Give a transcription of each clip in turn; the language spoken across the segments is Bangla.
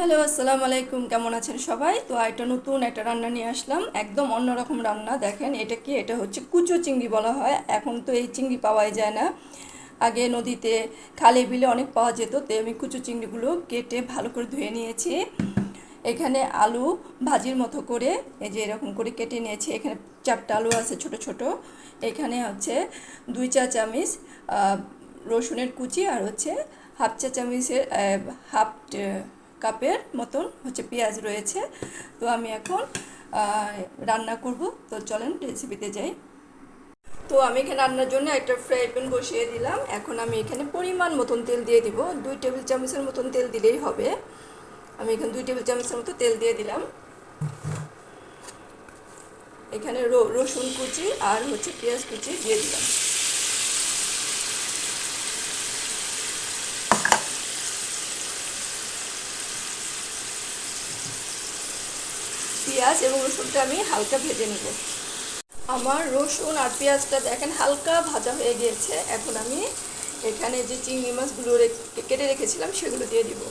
হ্যালো, আসসালামু আলাইকুম। কেমন আছেন সবাই? তো একটা নতুন একটা রান্না নিয়ে আসলাম, একদম অন্যরকম রান্না। দেখেন এটা কি, এটা হচ্ছে কুচো চিংড়ি বলা হয়। এখন তো এই চিংড়ি পাওয়াই যায় না। আগে নদীতে, খালে বিলে অনেক পাওয়া যেত। তো আমি কুচো চিংড়িগুলো কেটে ভালো করে ধুয়ে নিয়েছি। এখানে আলু ভাজির মতো করে এই যে এরকম করে কেটে নিয়েছি। এখানে 4টা আলু আছে ছোট ছোট। এখানে হচ্ছে 2 চা চামচ রসুনের কুচি, আর হচ্ছে হাফ চা চামচের হাফ কাপের মতন হচ্ছে পেঁয়াজ রয়েছে। তো আমি এখন রান্না করব। তো চলেন রেসিপিতে যাই। তো আমি এখানে রান্নার জন্য একটা ফ্রাই প্যান বসিয়ে দিলাম। এখন আমি এখানে পরিমাণ মতন তেল দিয়ে দিব। 2 টেবিল চামচের মতন তেল দিলেই হবে। আমি এখানে 2 টেবিল চামচের মতো তেল দিয়ে দিলাম। এখানে রসুন কুচি আর হচ্ছে পেঁয়াজ কুচি দিয়ে দিলাম। পেঁয়াজ এবং রসুনটা আমি হালকা ভেজে নেব। আমার রসুন আর পেঁয়াজটা দেখেন হালকা ভাজা হয়ে গিয়েছে। এখন আমি এখানে যে চিংড়ি মাছগুলো কেটে রেখেছিলাম সেগুলো দিয়ে দিব।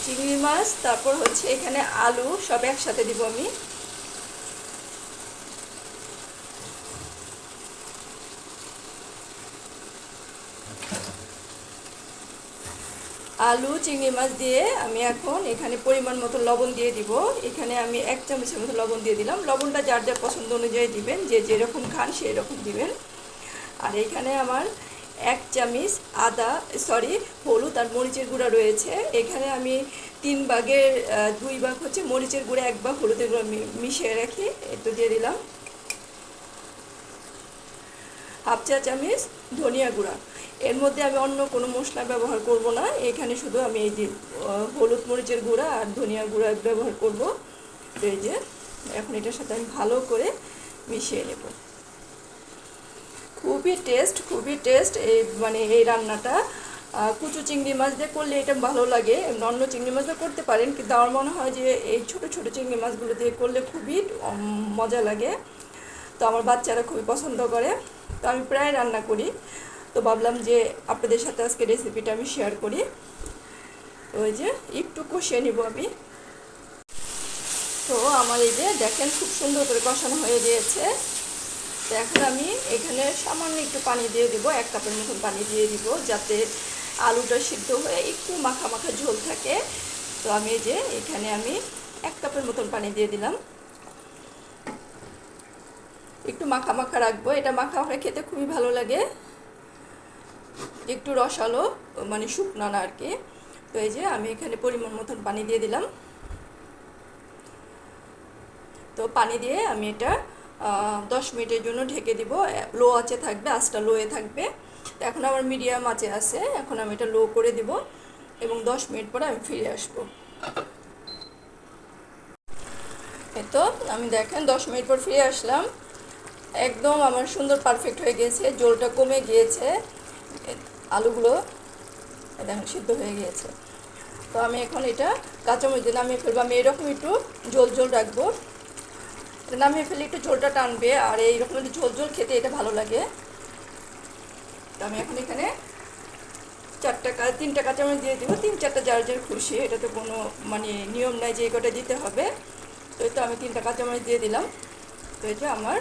চিংড়ি মাছ, তারপর হচ্ছে এখানে আলু সব একসাথে দিব আমি। আলু চিংড়ি মাছ দিয়ে আমি এখন এখানে পরিমাণ মতো লবণ দিয়ে দিব। এখানে আমি 1 চামচের মতো লবণ দিয়ে দিলাম। লবণটা যার যার পছন্দ অনুযায়ী দিবেন, যে যেরকম খান সেই রকম দিবেন। আর এখানে আমার 1 চামচ হলুদ আর মরিচের গুঁড়া রয়েছে। এখানে আমি 3 ভাগের 2 ভাগ হচ্ছে মরিচের গুঁড়া, 1 ভাগ হলুদের গুঁড়া মিশিয়ে রাখি, একটু দিয়ে দিলাম। হাফ চা চামচ ধনিয়া গুঁড়া। এর মধ্যে আমি অন্য কোনো মশলা ব্যবহার করব না। এখানে শুধু আমি এই যে হলুদ মরিচের গুঁড়া আর ধনিয়া গুঁড়া ব্যবহার করব। তো এই যে এখন এটার সাথে আমি ভালো করে মিশিয়ে নেব। খুবই টেস্ট এই রান্নাটা। কুচু চিংড়ি মাছ দিয়ে করলে এটা ভালো লাগে। অন্য চিংড়ি মাছ দিয়ে করতে পারেন, কিন্তু আমার মনে হয় যে এই ছোট ছোট চিংড়ি মাছগুলো দিয়ে করলে খুবই মজা লাগে। তো আমার বাচ্চারা খুবই পছন্দ করে। তো আমি প্রায় রান্না করি। তো ভাবলাম যে আপনাদের সাথে আজকে রেসিপিটা আমি শেয়ার করি। ওই যে একটু কষিয়ে নিব আমি। তো আমার এই যে দেখেন খুব সুন্দর করে কষানো হয়ে গিয়েছে। তো এখন আমি এখানে সামান্য একটু পানি দিয়ে দিব, 1 কাপের মতন পানি দিয়ে দিব, যাতে আলুটা সিদ্ধ হয়ে একটু মাখা মাখা ঝোল থাকে। তো আমি এই যে এখানে আমি 1 কাপের মতন পানি দিয়ে দিলাম। একটু মাখা মাখা রাখবো, এটা মাখা মাখা খেতে খুবই ভালো লাগে। একটু রসালো, মানে শুকনো না আর কি। তো এই যে আমি এখানে পরিমাণ মতন পানি দিয়ে দিলাম। তো পানি দিয়ে আমি এটা 10 মিনিটের জন্য ঢেকে দিব। লো আঁচে থাকবে, আঁচটা লোয়ে থাকবে। তো এখন আমার মিডিয়াম আঁচে আছে। এখন আমি এটা লো করে দিব এবং 10 মিনিট পরে আমি ফিরে আসবো। এই তো আমি দেখেন 10 মিনিট পর ফিরে আসলাম। একদম আমার সুন্দর পারফেক্ট হয়ে গিয়েছে, জলটা কমে গিয়েছে, আলুগুলো দেখেন সিদ্ধ হয়ে গিয়েছে। তো আমি এখন এটা কাঁচামরিচ দিয়ে নামিয়ে ফেলবো। আমি এরকম একটু ঝোল ঝোল রাখবো। নামিয়ে ফেলে একটু ঝোলটা টানবে, আর এইরকম একটু ঝোল ঝোল খেতে এটা ভালো লাগে। তো আমি এখন এখানে 3টা কাঁচামরিচ দিয়ে দিব। 3-4টা যার যার খুশি, এটা তো কোনো মানে নিয়ম নাই যে এই কটা দিতে হবে। তো এই তো আমি 3টা কাঁচামরিচ দিয়ে দিলাম। তো এটা আমার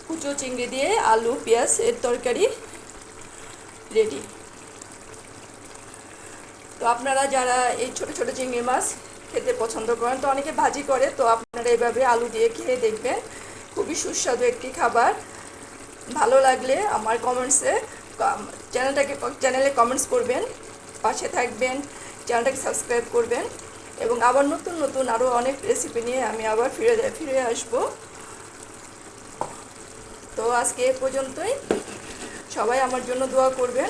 কুচো চিংড়ি দিয়ে আলু পেঁয়াজ এর তরকারি রেডি। তো আপনারা যারা এই ছোট ছোট চিংড়ি মাছ খেতে পছন্দ করেন, তো অনেকে ভাজি করে, তো আপনারা এইভাবে আলু দিয়ে খেয়ে দেখবেন। খুবই সুস্বাদু একটি খাবার। ভালো লাগলে আমার চ্যানেলে কমেন্টস করবেন, পাশে থাকবেন, চ্যানেলটাকে সাবস্ক্রাইব করবেন, এবং আবার নতুন নতুন আরও অনেক রেসিপি নিয়ে আমি আবার ফিরে আসব। তো আজকে এ পর্যন্তই। সবাই আমার জন্য দোয়া করবেন।